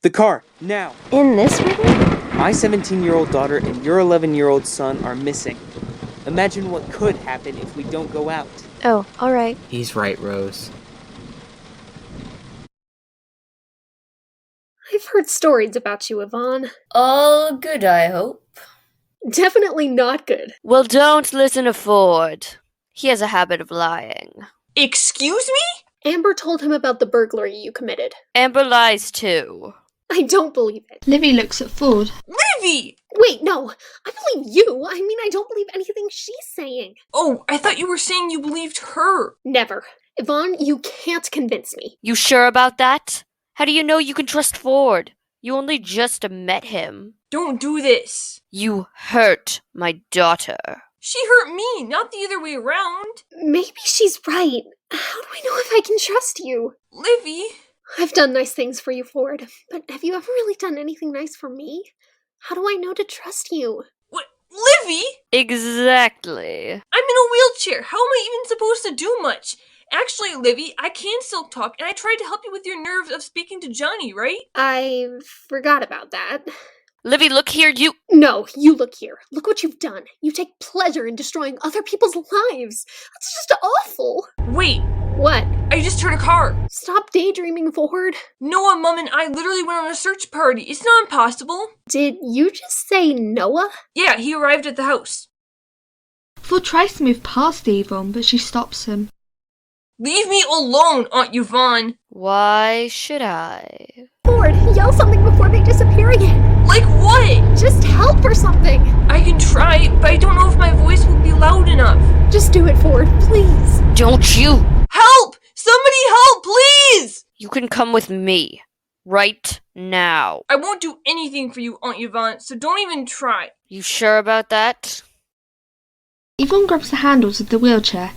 The car, now! In this room? My 17-year-old daughter and your 11-year-old son are missing. Imagine what could happen if we don't go out. Oh, alright. He's right, Rose. I've heard stories about you, Yvonne. All good, I hope. Definitely not good. Well, don't listen to Ford. He has a habit of lying. Excuse me? Amber told him about the burglary you committed. Amber lies too. I don't believe it. Livy looks at Ford. Livy! Wait, no. I believe you. I mean, I don't believe anything she's saying. Oh, I thought you were saying you believed her. Never. Yvonne, you can't convince me. You sure about that? How do you know you can trust Ford? You only just met him. Don't do this. You hurt my daughter. She hurt me, not the other way around. Maybe she's right. How do I know if I can trust you? Livy. I've done nice things for you, Ford, but have you ever really done anything nice for me? How do I know to trust you? What? Livy? Exactly. I'm in a wheelchair. How am I even supposed to do much? Actually, Livy, I can still talk, and I tried to help you with your nerves of speaking to Johnny, right? I forgot about that. Livy, look here, you— No, you look here. Look what you've done. You take pleasure in destroying other people's lives. That's just awful. Wait, What? I just heard a car. Stop daydreaming, Ford. Noah, Mum, and I literally went on a search party. It's not impossible. Did you just say Noah? Yeah, he arrived at the house. Ford tries to move past Yvonne, but she stops him. Leave me alone, Aunt Yvonne. Why should I? Ford, yell something before they disappear again. Like what? Just help or something. I can try, but I don't know if my voice will be loud enough. Just do it, Ford, please. Don't you? Help! Somebody help, please! You can come with me. Right now. I won't do anything for you, Aunt Yvonne, so don't even try. You sure about that? Yvonne grabs the handles of the wheelchair.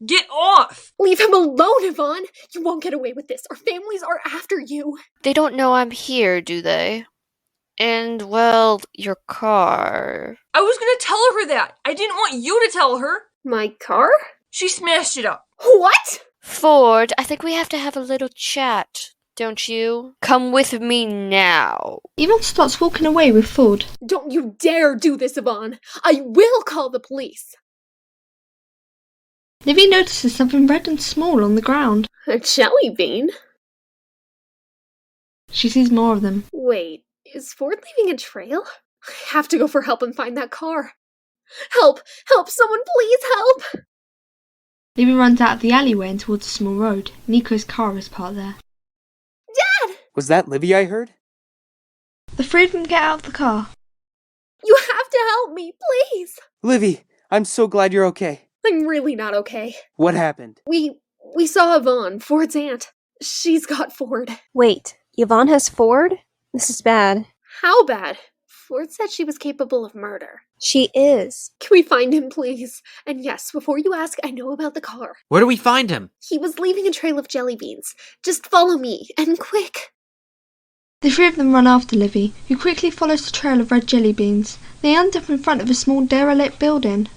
Get off! Leave him alone, Yvonne. You won't get away with this. Our families are after you. They don't know I'm here, do they? And, well, your car. I was gonna tell her that. I didn't want you to tell her. My car? She smashed it up. What? Ford, I think we have to have a little chat, don't you? Come with me now. Yvonne starts walking away with Ford. Don't you dare do this, Yvonne. I will call the police. Livy notices something red and small on the ground. A jelly bean? She sees more of them. Wait, is Ford leaving a trail? I have to go for help and find that car. Help! Help! Someone please help! Livy runs out of the alleyway and towards a small road. Nico's car is parked there. Dad! Was that Livy I heard? The three of them get out of the car. You have to help me, please! Livy, I'm so glad you're okay. I'm really not okay. What happened? We saw Yvonne, Ford's aunt. She's got Ford. Wait, Yvonne has Ford? This is bad. How bad? Ford said she was capable of murder. She is. Can we find him, please? And yes, before you ask, I know about the car. Where do we find him? He was leaving a trail of jelly beans. Just follow me, and quick. The three of them run after Livy, who quickly follows the trail of red jelly beans. They end up in front of a small derelict building.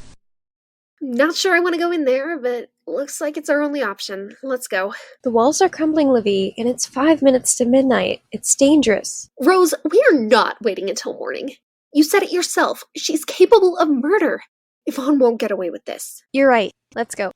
Not sure I want to go in there, but looks like it's our only option. Let's go. The walls are crumbling, Livy, and it's 5 minutes to midnight. It's dangerous. Rose, we're not waiting until morning. You said it yourself. She's capable of murder. Yvonne won't get away with this. You're right. Let's go.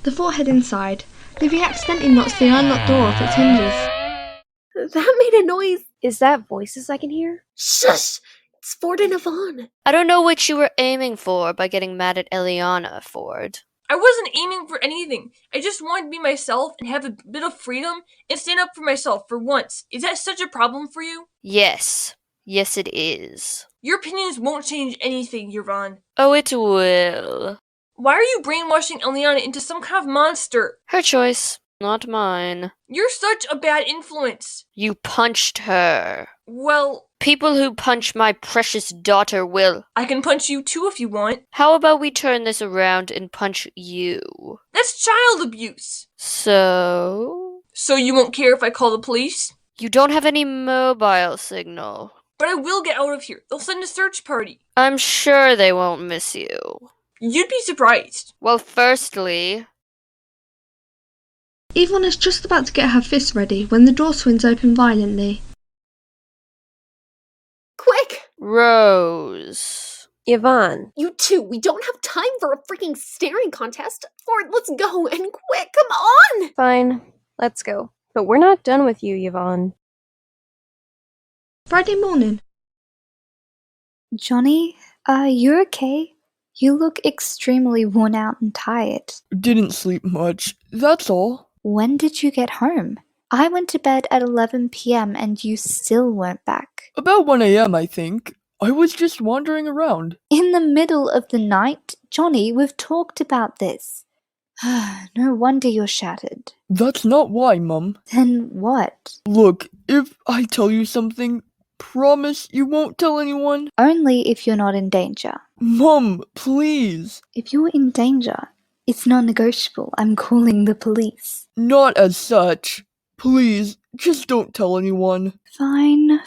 The four head inside. Livy accidentally knocks the unlocked door off its hinges. That made a noise. Is that voices I can hear? Shush! It's Ford and Yvonne. I don't know what you were aiming for by getting mad at Eliana, Ford. I wasn't aiming for anything. I just wanted to be myself and have a bit of freedom and stand up for myself for once. Is that such a problem for you? Yes. Yes, it is. Your opinions won't change anything, Yvonne. Oh, it will. Why are you brainwashing Eliana into some kind of monster? Her choice, not mine. You're such a bad influence. You punched her. Well, People who punch my precious daughter will. I can punch you too if you want. How about we turn this around and punch you? That's child abuse. So? So you won't care if I call the police? You don't have any mobile signal. But I will get out of here. They'll send a search party. I'm sure they won't miss you. You'd be surprised. Well, firstly... Yvonne is just about to get her fist ready when the door swings open violently. Quick! Rose. Yvonne. You two, we don't have time for a freaking staring contest. Ford, let's go, and quick, come on! Fine, let's go. But we're not done with you, Yvonne. Friday morning. Johnny, you okay? You look extremely worn out and tired. Didn't sleep much, that's all. When did you get home? I went to bed at 11 p.m. and you still weren't back. About 1 a.m., I think. I was just wandering around. In the middle of the night? Johnny, we've talked about this. No wonder you're shattered. That's not why, Mum. Then what? Look, if I tell you something, promise you won't tell anyone? Only if you're not in danger. Mum, please. If you're in danger, it's not negotiable. I'm calling the police. Not as such. Please, just don't tell anyone. Fine.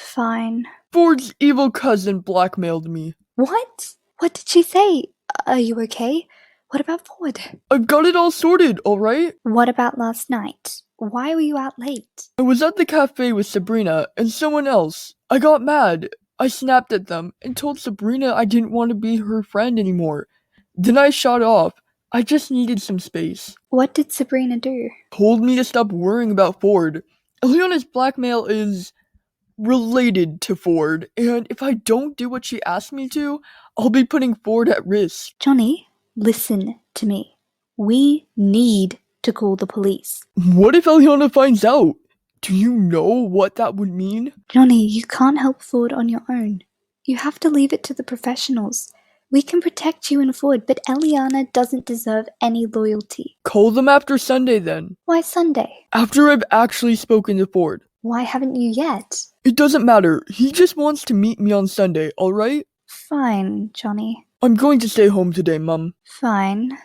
Ford's evil cousin blackmailed me. What? What did she say? Are you okay? What about Ford? I've got it all sorted, alright? What about last night? Why were you out late? I was at the cafe with Sabrina and someone else. I got mad. I snapped at them and told Sabrina I didn't want to be her friend anymore. Then I shot off. I just needed some space. What did Sabrina do? Told me to stop worrying about Ford. Eliana's blackmail is related to Ford, and if I don't do what she asked me to, I'll be putting Ford at risk. Johnny, listen to me. We need to call the police. What if Eliana finds out? Do you know what that would mean? Johnny, you can't help Ford on your own. You have to leave it to the professionals. We can protect you and Ford, but Eliana doesn't deserve any loyalty. Call them after Sunday then. Why Sunday? After I've actually spoken to Ford. Why haven't you yet? It doesn't matter. He just wants to meet me on Sunday, alright? Fine, Johnny. I'm going to stay home today, Mum. Fine.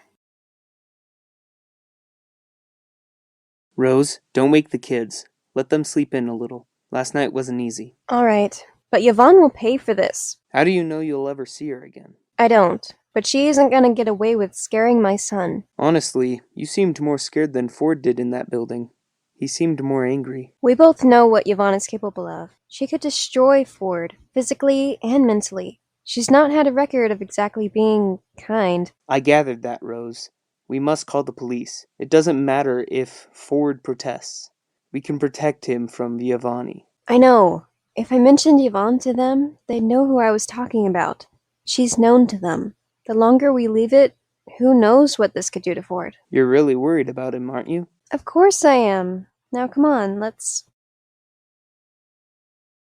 Rose, don't wake the kids. Let them sleep in a little. Last night wasn't easy. Alright, but Yvonne will pay for this. How do you know you'll ever see her again? I don't, but she isn't gonna get away with scaring my son. Honestly, you seemed more scared than Ford did in that building. He seemed more angry. We both know what Yvonne is capable of. She could destroy Ford, physically and mentally. She's not had a record of exactly being kind. I gathered that, Rose. We must call the police. It doesn't matter if Ford protests. We can protect him from Giovanni. I know. If I mentioned Yvonne to them, they'd know who I was talking about. She's known to them. The longer we leave it, who knows what this could do to Ford. You're really worried about him, aren't you? Of course I am. Now come on, let's...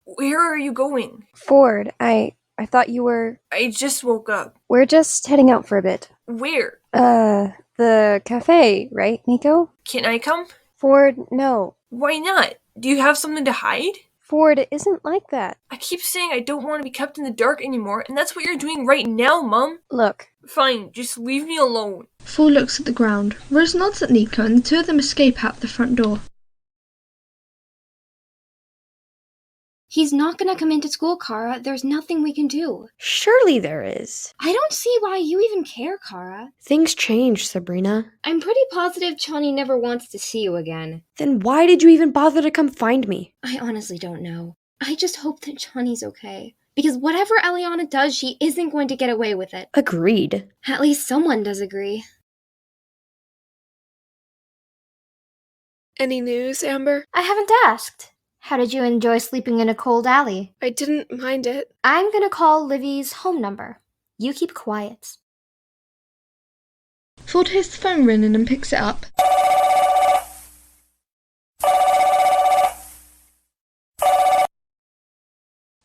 Where are you going? Ford, I thought you were... I just woke up. We're just heading out for a bit. Where? The cafe, right, Nico? Can I come? Ford, no. Why not? Do you have something to hide? Ford, it isn't like that. I keep saying I don't want to be kept in the dark anymore, and that's what you're doing right now, Mum. Look. Fine, just leave me alone. Ford looks at the ground. Rose nods at Nico and the two of them escape out the front door. He's not gonna come into school, Kara. There's nothing we can do. Surely there is. I don't see why you even care, Kara. Things change, Sabrina. I'm pretty positive Chani never wants to see you again. Then why did you even bother to come find me? I honestly don't know. I just hope that Chani's okay. Because whatever Eliana does, she isn't going to get away with it. Agreed. At least someone does agree. Any news, Amber? I haven't asked. How did you enjoy sleeping in a cold alley? I didn't mind it. I'm gonna call Livy's home number. You keep quiet. Ford hears the phone ringing and picks it up.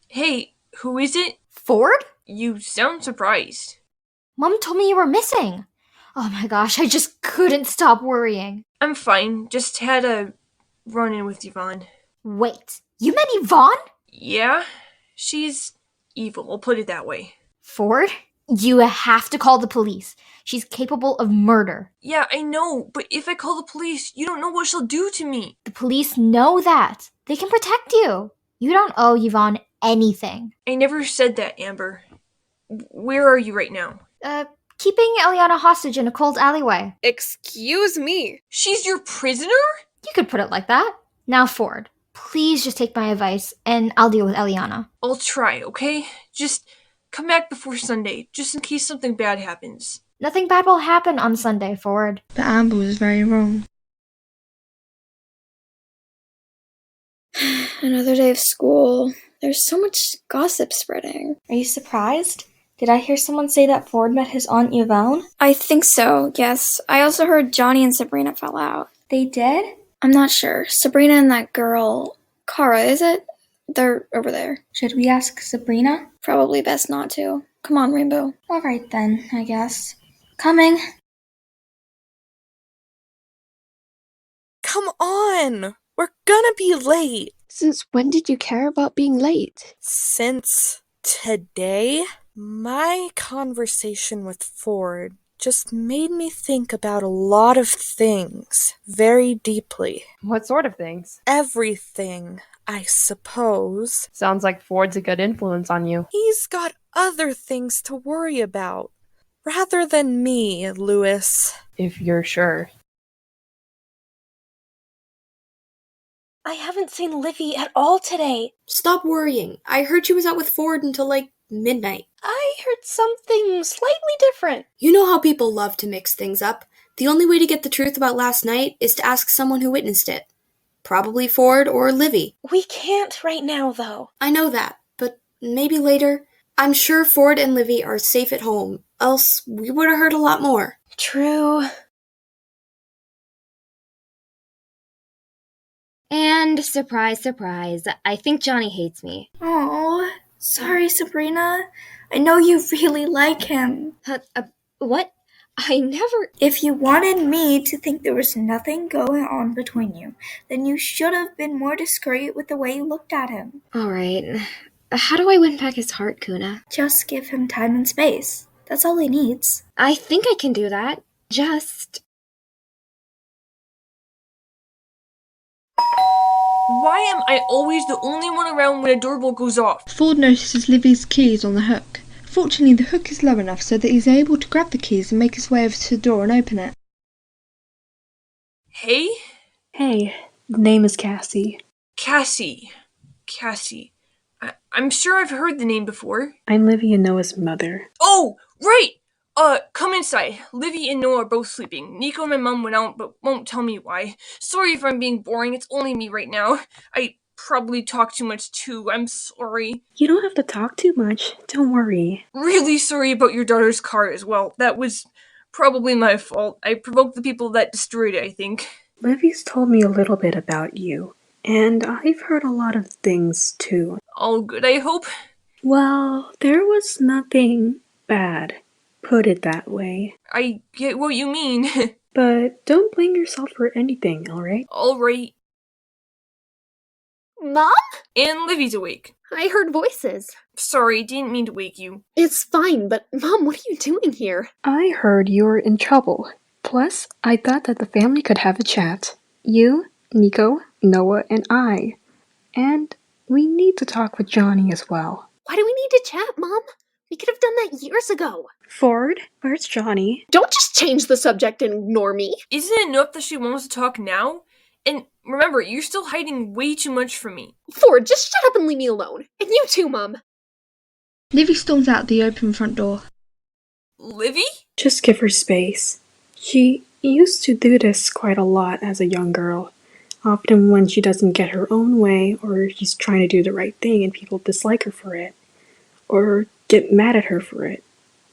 Hey, who is it? Ford? You sound surprised. Mom told me you were missing. Oh my gosh, I just couldn't stop worrying. I'm fine, just had a run-in with Yvonne. Wait, you met Yvonne? Yeah, she's evil, I'll put it that way. Ford, you have to call the police. She's capable of murder. Yeah, I know, but if I call the police, you don't know what she'll do to me. The police know that. They can protect you. You don't owe Yvonne anything. I never said that, Amber. Where are you right now? Keeping Eliana hostage in a cold alleyway. Excuse me. She's your prisoner? You could put it like that. Now, Ford, please just take my advice, and I'll deal with Eliana. I'll try, okay? Just come back before Sunday, just in case something bad happens. Nothing bad will happen on Sunday, Ford. But Amber was very wrong. Another day of school. There's so much gossip spreading. Are you surprised? Did I hear someone say that Ford met his Aunt Yvonne? I think so, yes. I also heard Johnny and Sabrina fell out. They did? I'm not sure. Sabrina and that girl, Kara, is it? They're over there. Should we ask Sabrina? Probably best not to. Come on, Rainbow. Alright then, I guess. Coming. Come on! We're gonna be late. Since when did you care about being late? Since today, my conversation with Ford just made me think about a lot of things very deeply. What sort of things? Everything, I suppose. Sounds like Ford's a good influence on you. He's got other things to worry about, rather than me, Louis. If you're sure. I haven't seen Livy at all today. Stop worrying. I heard she was out with Ford until like midnight. I heard something slightly different. You know how people love to mix things up. The only way to get the truth about last night is to ask someone who witnessed it. Probably Ford or Livy. We can't right now, though. I know that, but maybe later. I'm sure Ford and Livy are safe at home, else we would have heard a lot more. True. And surprise, surprise, I think Johnny hates me. Oh, sorry, Sabrina. I know you really like him. What? I never... If you wanted me to think there was nothing going on between you, then you should have been more discreet with the way you looked at him. Alright. How do I win back his heart, Kuna? Just give him time and space. That's all he needs. I think I can do that. Just... Why am I always the only one around when a doorbell goes off? Ford notices Livy's keys on the hook. Fortunately, the hook is low enough so that he's able to grab the keys and make his way over to the door and open it. Hey? Hey, the name is Cassie. Cassie. I'm sure I've heard the name before. I'm Livy and Noah's mother. Oh, right! Come inside. Livy and Noah are both sleeping. Nico and my mom went out, but won't tell me why. Sorry if I'm being boring, it's only me right now. I probably talk too much too, I'm sorry. You don't have to talk too much, don't worry. Really sorry about your daughter's car as well. That was probably my fault. I provoked the people that destroyed it, I think. Livy's told me a little bit about you, and I've heard a lot of things too. All good, I hope? Well, there was nothing bad. Put it that way. I get what you mean. But don't blame yourself for anything, alright? Alright. Mom? And Livy's awake. I heard voices. Sorry, didn't mean to wake you. It's fine, but Mom, what are you doing here? I heard you were in trouble. Plus, I thought that the family could have a chat. You, Nico, Noah, and I. And we need to talk with Johnny as well. Why do we need to chat, Mom? We could have done that years ago. Ford, where's Johnny? Don't just change the subject and ignore me. Isn't it enough that she wants to talk now? And remember, you're still hiding way too much from me. Ford, just shut up and leave me alone. And you too, Mom. Livy storms out the open front door. Livy? Just give her space. She used to do this quite a lot as a young girl. Often when she doesn't get her own way, or she's trying to do the right thing and people dislike her for it, or get mad at her for it,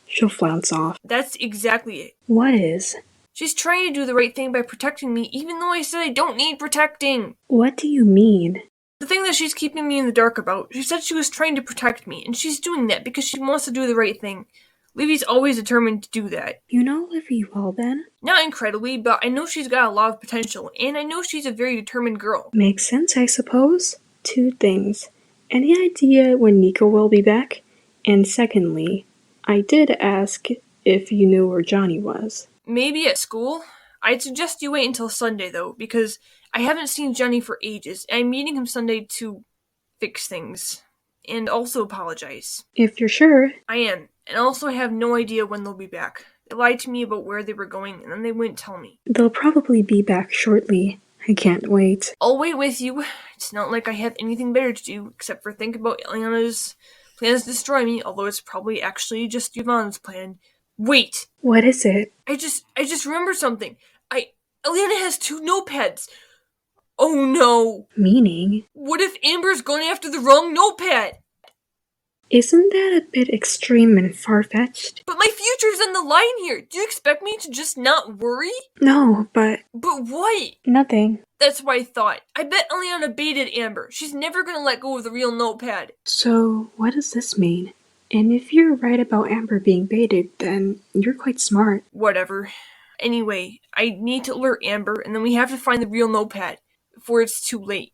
she'll flounce off. That's exactly it. What is? She's trying to do the right thing by protecting me, even though I said I don't need protecting. What do you mean? The thing that she's keeping me in the dark about. She said she was trying to protect me, and she's doing that because she wants to do the right thing. Livy's always determined to do that. You know Livy well then? Not incredibly, but I know she's got a lot of potential, and I know she's a very determined girl. Makes sense, I suppose. 2 things. Any idea when Nico will be back? And secondly, I did ask if you knew where Johnny was. Maybe at school? I'd suggest you wait until Sunday, though, because I haven't seen Johnny for ages, and I'm meeting him Sunday to fix things. And also apologize. If you're sure. I am, and also I have no idea when they'll be back. They lied to me about where they were going, and then they wouldn't tell me. They'll probably be back shortly. I can't wait. I'll wait with you. It's not like I have anything better to do, except for think about Eliana's plans to destroy me, although it's probably actually just Yvonne's plan. Wait! What is it? I just remembered something. Eliana has 2 notepads. Oh no! Meaning? What if Amber's going after the wrong notepad? Isn't that a bit extreme and far-fetched? But my future's on the line here. Do you expect me to just not worry? No, but... But what? Nothing. That's what I thought. I bet Eliana baited Amber. She's never gonna let go of the real notepad. So, what does this mean? And if you're right about Amber being baited, then you're quite smart. Whatever. Anyway, I need to alert Amber, and then we have to find the real notepad before it's too late.